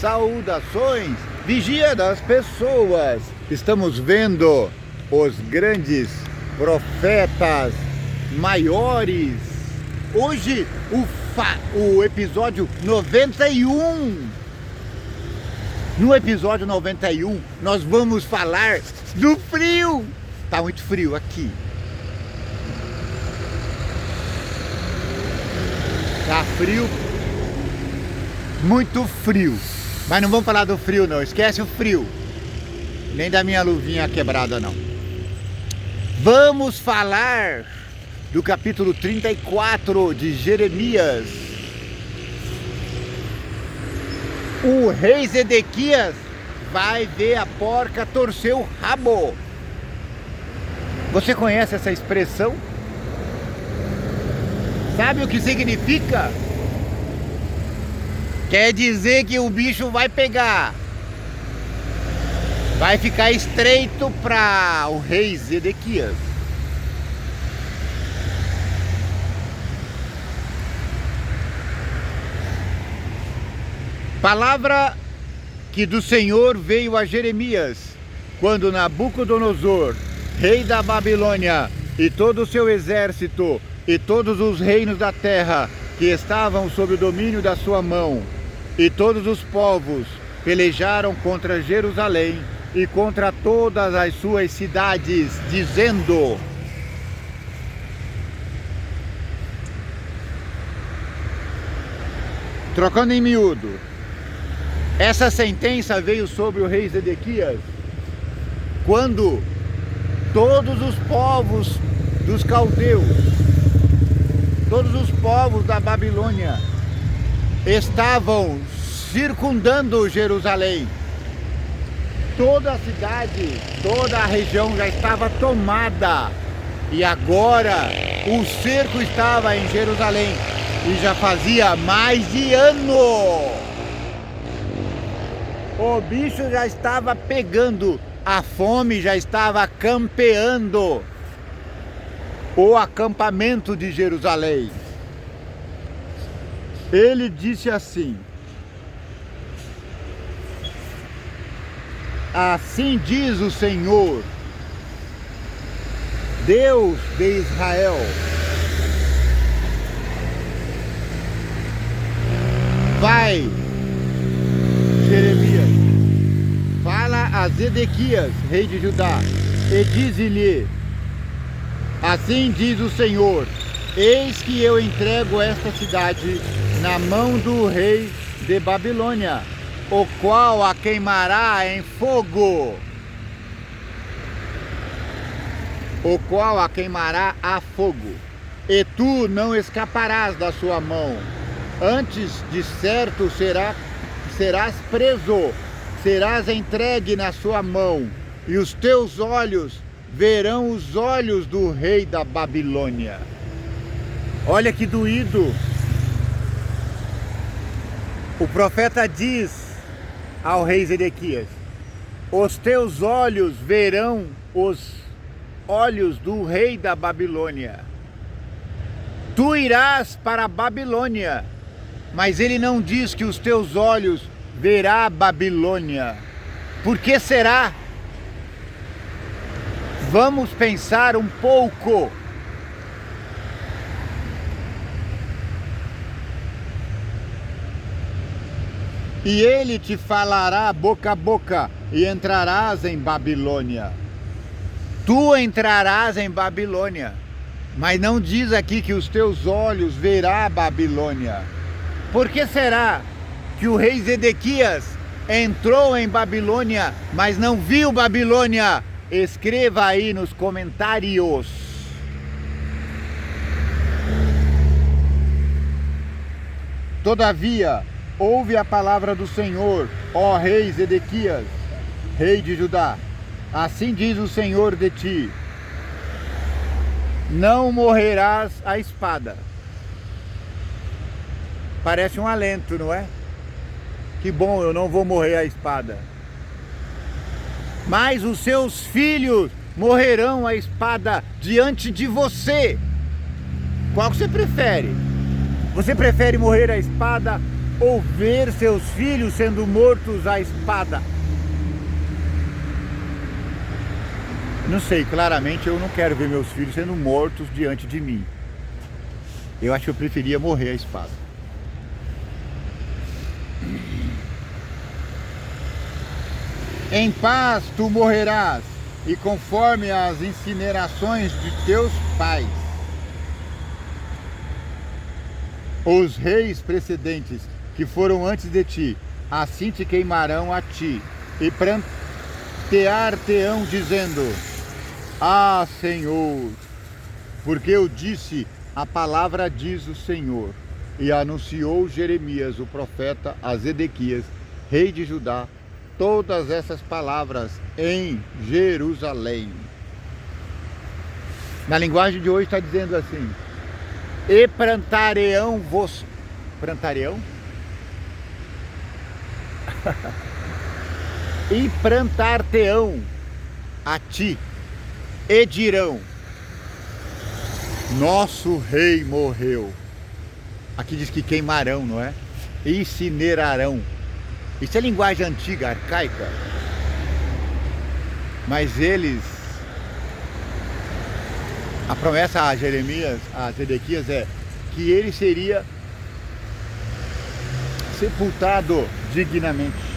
saudações, vigia das pessoas. Estamos vendo os grandes profetas maiores. Hoje o episódio 91. No episódio 91 nós vamos falar do frio. Tá muito frio aqui. Tá frio. Muito frio. Mas não vamos falar do frio não, esquece o frio. Nem da minha luvinha quebrada não. Vamos falar do capítulo 34 de Jeremias. O rei Zedequias vai ver a porca torcer o rabo. Você conhece essa expressão? Sabe o que significa? Quer dizer que o bicho vai pegar. Vai ficar estreito para o rei Zedequias. Palavra que do Senhor veio a Jeremias, quando Nabucodonosor, rei da Babilônia, e todo o seu exército, e todos os reinos da terra, que estavam sob o domínio da sua mão, e todos os povos, pelejaram contra Jerusalém, e contra todas as suas cidades, dizendo: trocando em miúdo, essa sentença veio sobre o rei Zedequias quando todos os povos dos caldeus, todos os povos da Babilônia estavam circundando Jerusalém. Toda a cidade, toda a região já estava tomada. E agora o cerco estava em Jerusalém. E já fazia mais de ano. O bicho já estava pegando. A fome já estava campeando o acampamento de Jerusalém. Ele disse assim: assim diz o Senhor, Deus de Israel: vai, Jeremias, fala a Zedequias, rei de Judá, e dize-lhe: assim diz o Senhor, eis que eu entrego esta cidade na mão do rei de Babilônia, o qual a queimará em fogo. O qual a queimará a fogo. E tu não escaparás da sua mão. Antes de certo serás preso, serás entregue na sua mão, e os teus olhos verão os olhos do rei da Babilônia. Olha que doído. O profeta diz ao rei Zedequias: os teus olhos verão os olhos do rei da Babilônia. Tu irás para a Babilônia, mas ele não diz que os teus olhos verá a Babilônia. Por que será? Vamos pensar um pouco. E ele te falará boca a boca, e entrarás em Babilônia. Tu entrarás em Babilônia, mas não diz aqui que os teus olhos verá a Babilônia. Por que será que o rei Zedequias entrou em Babilônia, mas não viu Babilônia? Escreva aí nos comentários. Todavia, ouve a palavra do Senhor, ó rei Zedequias, rei de Judá. Assim diz o Senhor de ti: não morrerás à espada. Parece um alento, não é? Que bom, eu não vou morrer à espada. Mas os seus filhos morrerão à espada diante de você. Qual que você prefere? Você prefere morrer à espada ou ver seus filhos sendo mortos à espada? Não sei, claramente eu não quero ver meus filhos sendo mortos diante de mim. Eu acho que eu preferia morrer à espada. Em paz tu morrerás, e conforme as incinerações de teus pais. Os reis precedentes que foram antes de ti, assim te queimarão a ti, e prantear-te-ão dizendo: Ah, Senhor, porque eu disse, a palavra diz o Senhor. E anunciou Jeremias, o profeta, a Zedequias, rei de Judá, todas essas palavras em Jerusalém. Na linguagem de hoje está dizendo assim: e plantareão vos... Plantareão? E plantar-te-ão a ti, e dirão: nosso rei morreu. Aqui diz que queimarão, não é? Incinerarão. Isso é linguagem antiga, arcaica. Mas eles... A promessa a Jeremias, a Zedequias, é que ele seria sepultado dignamente.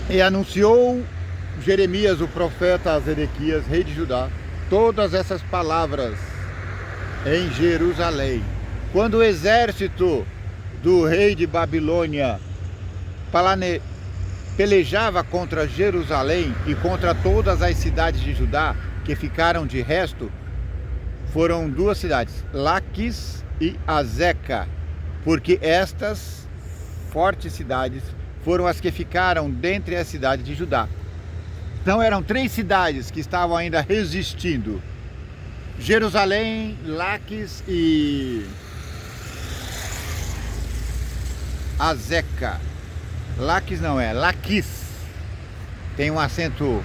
E anunciou Jeremias, o profeta, a Zedequias, rei de Judá, todas essas palavras em Jerusalém. Quando o exército do rei de Babilônia pelejava contra Jerusalém e contra todas as cidades de Judá que ficaram de resto, foram duas cidades, Laquis e Azeca, porque estas fortes cidades foram as que ficaram dentre as cidades de Judá. Então eram 3 cidades que estavam ainda resistindo: Jerusalém, Laquis e Azeca. Laquis não é, Laquis. Tem um acento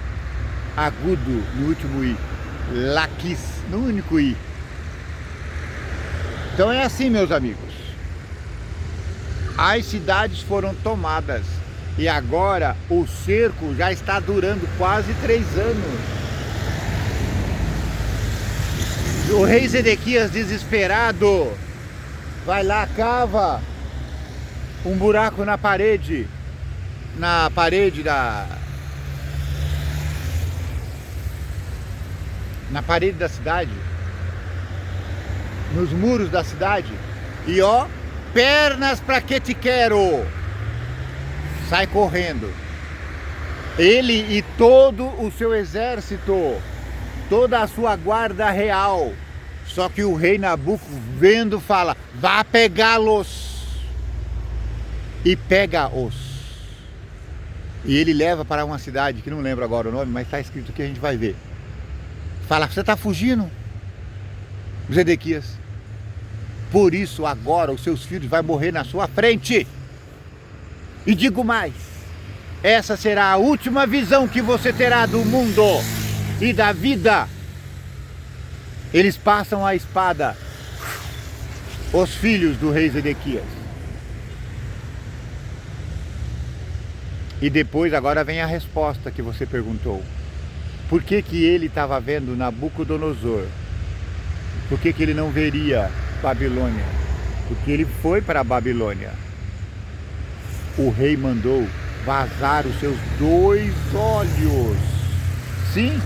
agudo no último i. Laquis, no único i. Então é assim, meus amigos. As cidades foram tomadas e agora o cerco já está durando quase 3 anos. O rei Zedequias, desesperado, vai lá, cava um buraco na parede da cidade, nos muros da cidade, e ó, pernas pra que te quero, sai correndo, ele e todo o seu exército, toda a sua guarda real. Só que o rei Nabuco, vendo, fala: vá pegá-los, e pega-os. E ele leva para uma cidade, que não lembro agora o nome, mas está escrito aqui, a gente vai ver. Fala: você está fugindo, Zedequias? Por isso agora os seus filhos vão morrer na sua frente. E digo mais, essa será a última visão que você terá do mundo e da vida. Eles passam a espada, os filhos do rei Zedequias. E depois, agora vem a resposta que você perguntou. Por que que ele estava vendo Nabucodonosor? Por que que ele não veria Babilônia? Porque ele foi para a Babilônia. O rei mandou vazar os seus 2 olhos. Sim,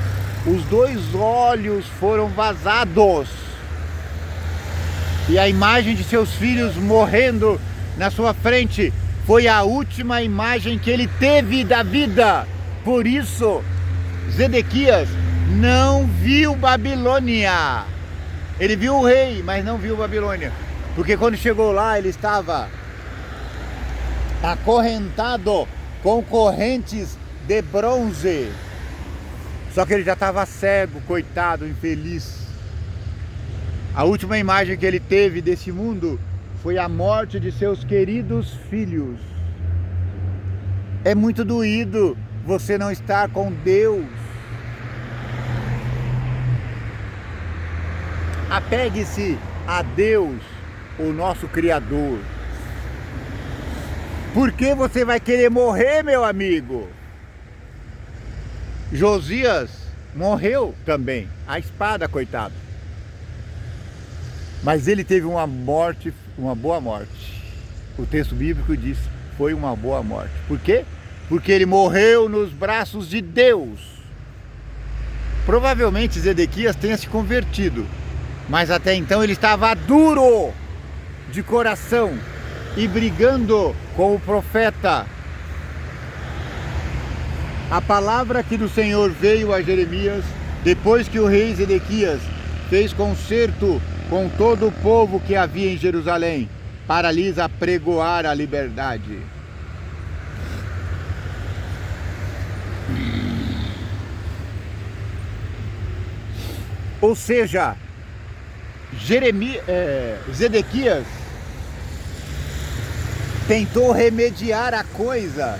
os 2 olhos foram vazados. E a imagem de seus filhos morrendo na sua frente foi a última imagem que ele teve da vida. Por isso, Zedequias não viu Babilônia. Ele viu o rei, mas não viu Babilônia. Porque quando chegou lá, ele estava acorrentado com correntes de bronze. Só que ele já estava cego, coitado, infeliz. A última imagem que ele teve desse mundo foi a morte de seus queridos filhos. É muito doído você não estar com Deus. Apegue-se a Deus, o nosso Criador. Por que você vai querer morrer, meu amigo? Josias morreu também, a espada, coitado. Mas ele teve uma morte, uma boa morte. O texto bíblico diz, foi uma boa morte. Por quê? Porque ele morreu nos braços de Deus. Provavelmente Zedequias tenha se convertido, mas até então ele estava duro de coração e brigando com o profeta. A palavra que do Senhor veio a Jeremias, depois que o rei Zedequias fez concerto com todo o povo que havia em Jerusalém, para lhes apregoar a liberdade. Ou seja, Zedequias tentou remediar a coisa.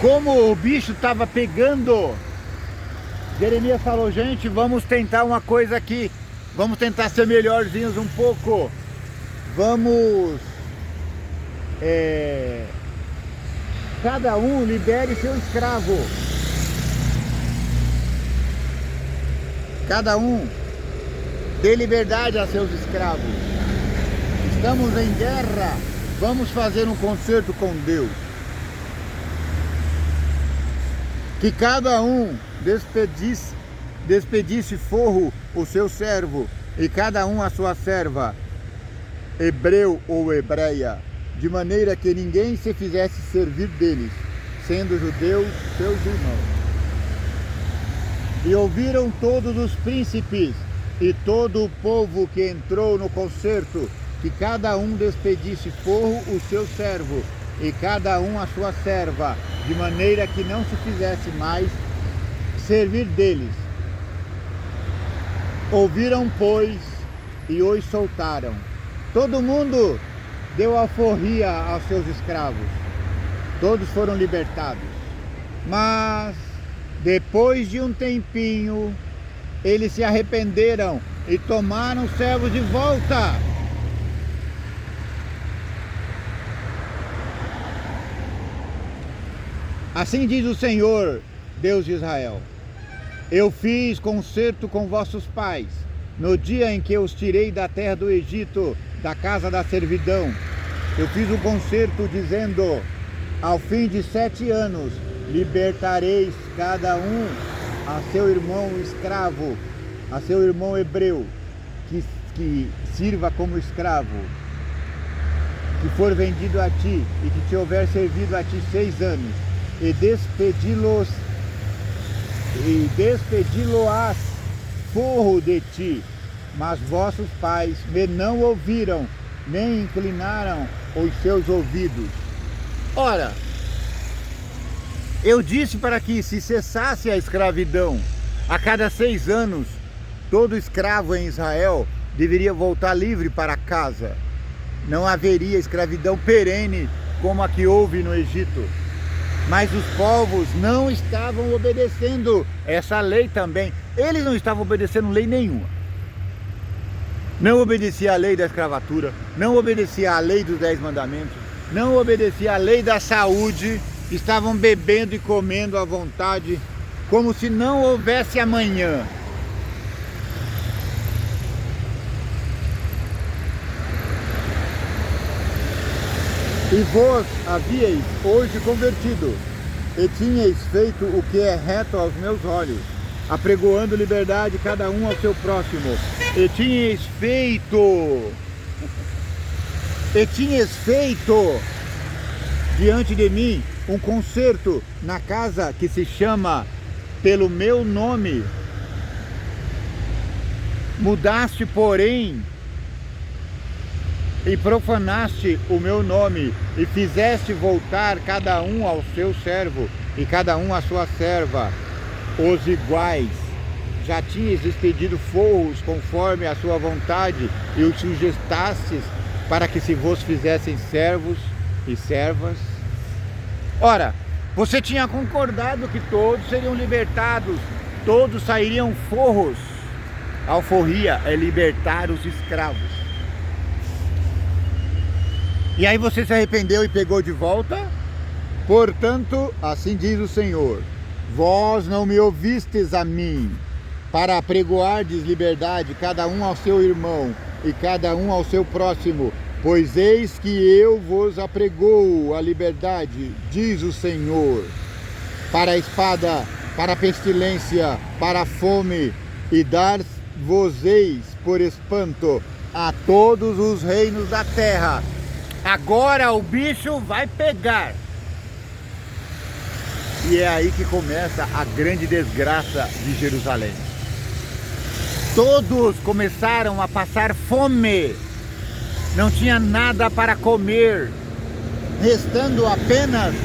Como o bicho estava pegando, Jeremias falou, gente, vamos tentar uma coisa aqui. Vamos tentar ser melhorzinhos um pouco. Vamos... cada um libere seu escravo. Cada um dê liberdade a seus escravos. Estamos em guerra. Vamos fazer um concerto com Deus. Que cada um despedisse forro o seu servo, e cada um a sua serva, hebreu ou hebreia, de maneira que ninguém se fizesse servir deles, sendo judeus seus irmãos. E ouviram todos os príncipes e todo o povo que entrou no concerto, que cada um despedisse forro o seu servo, e cada um a sua serva, de maneira que não se fizesse mais servir deles. Ouviram, pois, e os soltaram. Todo mundo deu alforria aos seus escravos. Todos foram libertados. Mas, depois de um tempinho, eles se arrependeram e tomaram os servos de volta. Assim diz o Senhor, Deus de Israel: eu fiz concerto com vossos pais, no dia em que os tirei da terra do Egito, da casa da servidão. Eu fiz um concerto dizendo, ao fim de 7 anos, libertareis cada um a seu irmão escravo, a seu irmão hebreu, que sirva como escravo, que for vendido a ti e que te houver servido a ti 6 anos, e despedi-lo-ás forro de ti. Mas vossos pais me não ouviram, nem inclinaram os seus ouvidos. Ora, eu disse para que se cessasse a escravidão. A cada 6 anos, todo escravo em Israel deveria voltar livre para casa. Não haveria escravidão perene como a que houve no Egito. Mas os povos não estavam obedecendo essa lei também. Eles não estavam obedecendo lei nenhuma. Não obedecia a lei da escravatura, não obedecia a lei dos 10 mandamentos, não obedecia a lei da saúde. Estavam bebendo e comendo à vontade, como se não houvesse amanhã. E vós havíeis hoje convertido, e tinhais feito o que é reto aos meus olhos, apregoando liberdade cada um ao seu próximo. E tinhas feito diante de mim um concerto na casa que se chama pelo meu nome. Mudaste, porém, e profanaste o meu nome, e fizeste voltar cada um ao seu servo, e cada um à sua serva, os iguais. Já tinhas despedido forros conforme a sua vontade, e os sujestastes para que se vos fizessem servos e servas. Ora, você tinha concordado que todos seriam libertados, todos sairiam forros, Alforria é libertar os escravos. E aí você se arrependeu e pegou de volta? Portanto, assim diz o Senhor: vós não me ouvistes a mim, para apregoardes liberdade, cada um ao seu irmão e cada um ao seu próximo, pois eis que eu vos apregoo a liberdade, diz o Senhor, para a espada, para a pestilência, para a fome, e dar-vos-eis por espanto a todos os reinos da terra. Agora o bicho vai pegar. E é aí que começa a grande desgraça de Jerusalém. Todos começaram a passar fome. Não tinha nada para comer, restando apenas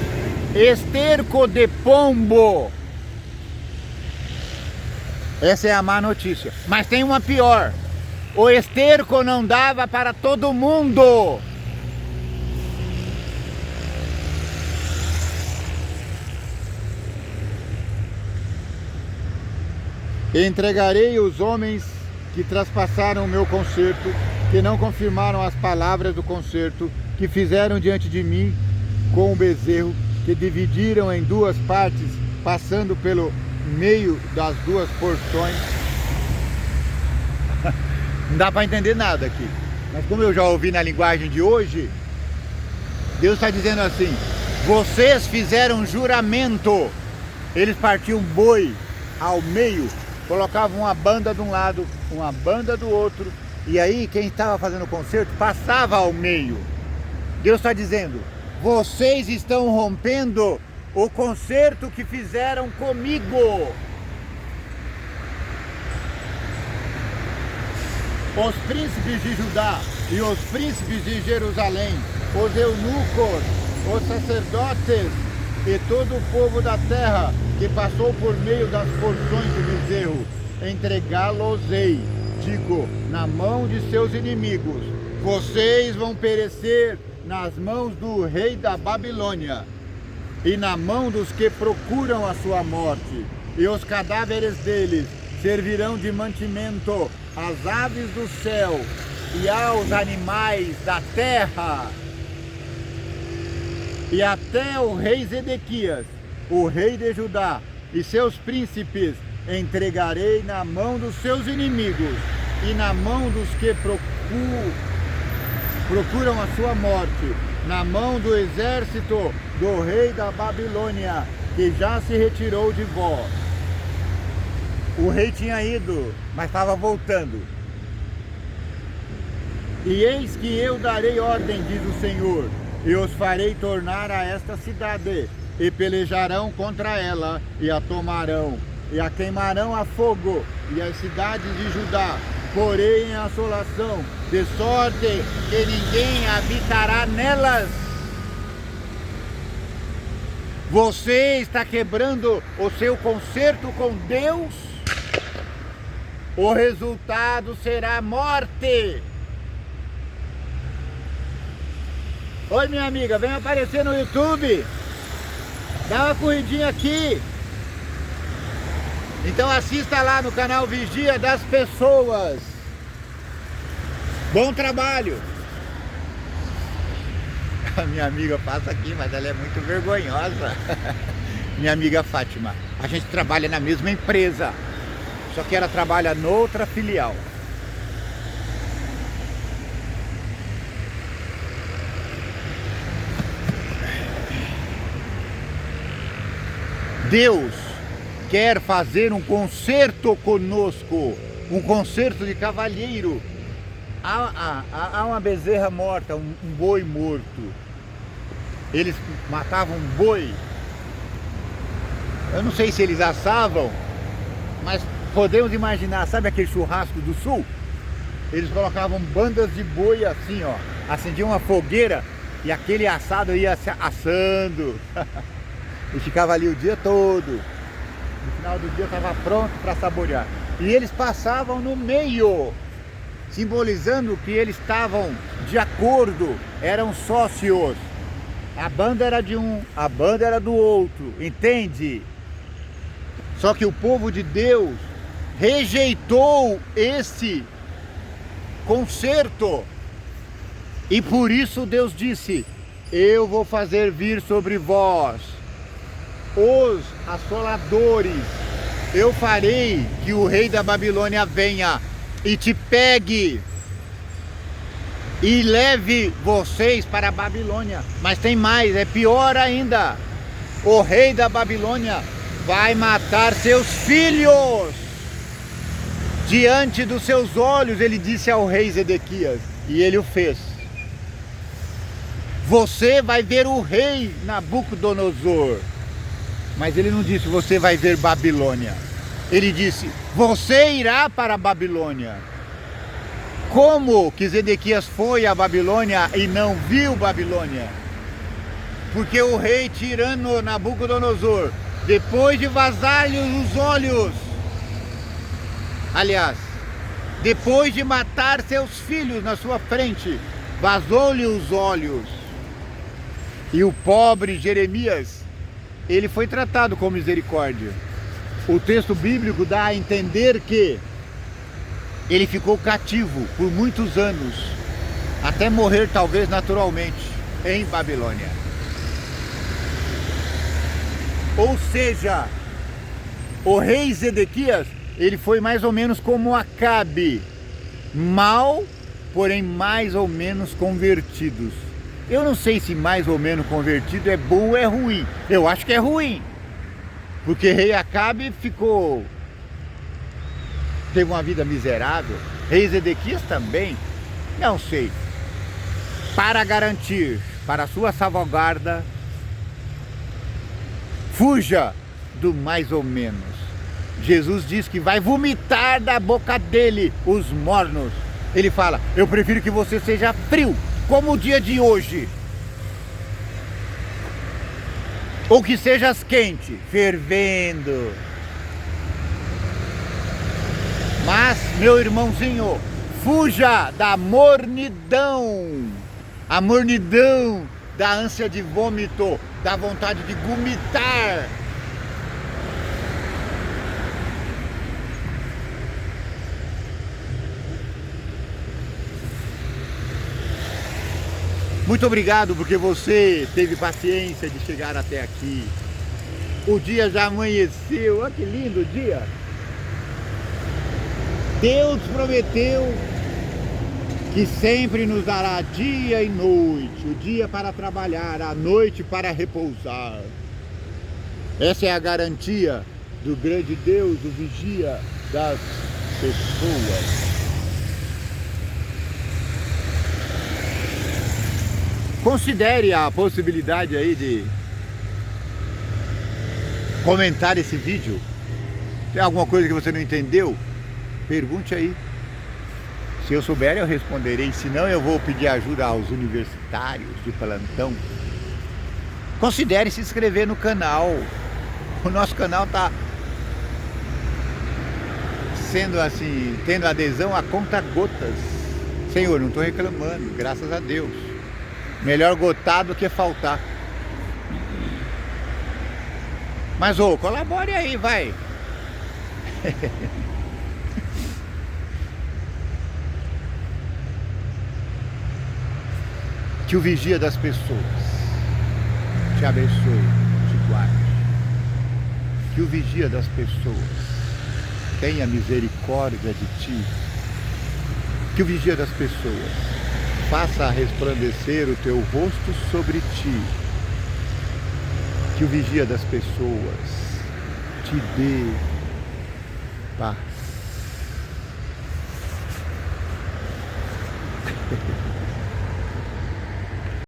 esterco de pombo. Essa é a má notícia. Mas tem uma pior: o esterco não dava para todo mundo. Entregarei os homens que traspassaram o meu concerto, que não confirmaram as palavras do concerto, que fizeram diante de mim com o bezerro, que dividiram em duas partes, passando pelo meio das duas porções. Não dá para entender nada aqui, mas como eu já ouvi na linguagem de hoje, Deus está dizendo assim: vocês fizeram juramento. Eles partiam boi ao meio, colocavam uma banda de um lado, uma banda do outro, e aí quem estava fazendo o concerto passava ao meio. Deus está dizendo: vocês estão rompendo o concerto que fizeram comigo. Os príncipes de Judá e os príncipes de Jerusalém, os eunucos, os sacerdotes e todo o povo da terra que passou por meio das porções do bezerro, entregá-los-ei, digo, na mão de seus inimigos. Vocês vão perecer nas mãos do rei da Babilônia e na mão dos que procuram a sua morte, e os cadáveres deles servirão de mantimento às aves do céu e aos animais da terra. E até o rei Zedequias, o rei de Judá e seus príncipes, entregarei na mão dos seus inimigos e na mão dos que procuram a sua morte, na mão do exército do rei da Babilônia, que já se retirou de vós. O rei tinha ido, mas estava voltando. E eis que eu darei ordem, diz o Senhor, e os farei tornar a esta cidade, e pelejarão contra ela, e a tomarão, e a queimarão a fogo, e as cidades de Judá porém em assolação, de sorte que ninguém habitará nelas. Você está quebrando o seu concerto com Deus? O resultado será morte. Oi, minha amiga, vem aparecer no YouTube. Dá uma corridinha aqui. Então assista lá no canal Vigia das Pessoas. Bom trabalho. A minha amiga passa aqui, mas ela é muito vergonhosa. Minha amiga Fátima. A gente trabalha na mesma empresa, só que ela trabalha noutra filial. Deus quer fazer um concerto conosco, um concerto de cavalheiro. Há uma bezerra morta, um boi morto. Eles matavam um boi. Eu não sei se eles assavam, mas podemos imaginar, sabe aquele churrasco do sul? Eles colocavam bandas de boi assim, ó, acendiam uma fogueira e aquele assado ia se assando. E ficava ali o dia todo. No final do dia estava pronto para saborear. E eles passavam no meio, simbolizando que eles estavam de acordo, eram sócios. A banda era de um, a banda era do outro, entende? Só que o povo de Deus rejeitou esse conserto. E por isso Deus disse: eu vou fazer vir sobre vós os assoladores. Eu farei que o rei da Babilônia venha e te pegue e leve vocês para a Babilônia. Mas tem mais, é pior ainda. O rei da Babilônia vai matar seus filhos diante dos seus olhos. Ele disse ao rei Zedequias, e ele o fez. Você vai ver o rei Nabucodonosor. Mas ele não disse, você vai ver Babilônia. Ele disse, você irá para a Babilônia. Como que Zedequias foi à Babilônia e não viu Babilônia? Porque o rei tirano Nabucodonosor, depois de vazar-lhe os olhos, aliás, depois de matar seus filhos na sua frente, vazou-lhe os olhos. E o pobre Jeremias, ele foi tratado com misericórdia. O texto bíblico dá a entender que ele ficou cativo por muitos anos, até morrer talvez naturalmente em Babilônia. Ou seja, o rei Zedequias, ele foi mais ou menos como Acabe, mal, porém mais ou menos convertidos. Eu não sei se mais ou menos convertido é bom ou é ruim. Eu acho que é ruim. Porque rei Acabe teve uma vida miserável. Rei Zedequias também. Não sei. Para garantir para a sua salvaguarda, fuja do mais ou menos. Jesus diz que vai vomitar da boca dele os mornos. Ele fala, eu prefiro que você seja frio, como o dia de hoje, ou que sejas quente, fervendo. Mas, meu irmãozinho, fuja da mornidão, a mornidão da ânsia de vômito, da vontade de vomitar. Muito obrigado porque você teve paciência de chegar até aqui. O dia já amanheceu, olha que lindo o dia. Deus prometeu que sempre nos dará dia e noite, o dia para trabalhar, a noite para repousar. Essa é a garantia do grande Deus, o vigia das pessoas. Considere a possibilidade aí de comentar esse vídeo. Tem alguma coisa que você não entendeu? Pergunte aí. Se eu souber, eu responderei. Se não, eu vou pedir ajuda aos universitários de plantão. Considere se inscrever no canal. O nosso canal está sendo assim, tendo adesão a conta-gotas. Senhor, não estou reclamando, graças a Deus. Melhor gotar do que faltar. Mas colabore aí, vai. Que o vigia das pessoas te abençoe, te guarde. Que o vigia das pessoas tenha misericórdia de ti. Que o vigia das pessoas faça resplandecer o teu rosto sobre ti. Que o vigia das pessoas te dê paz.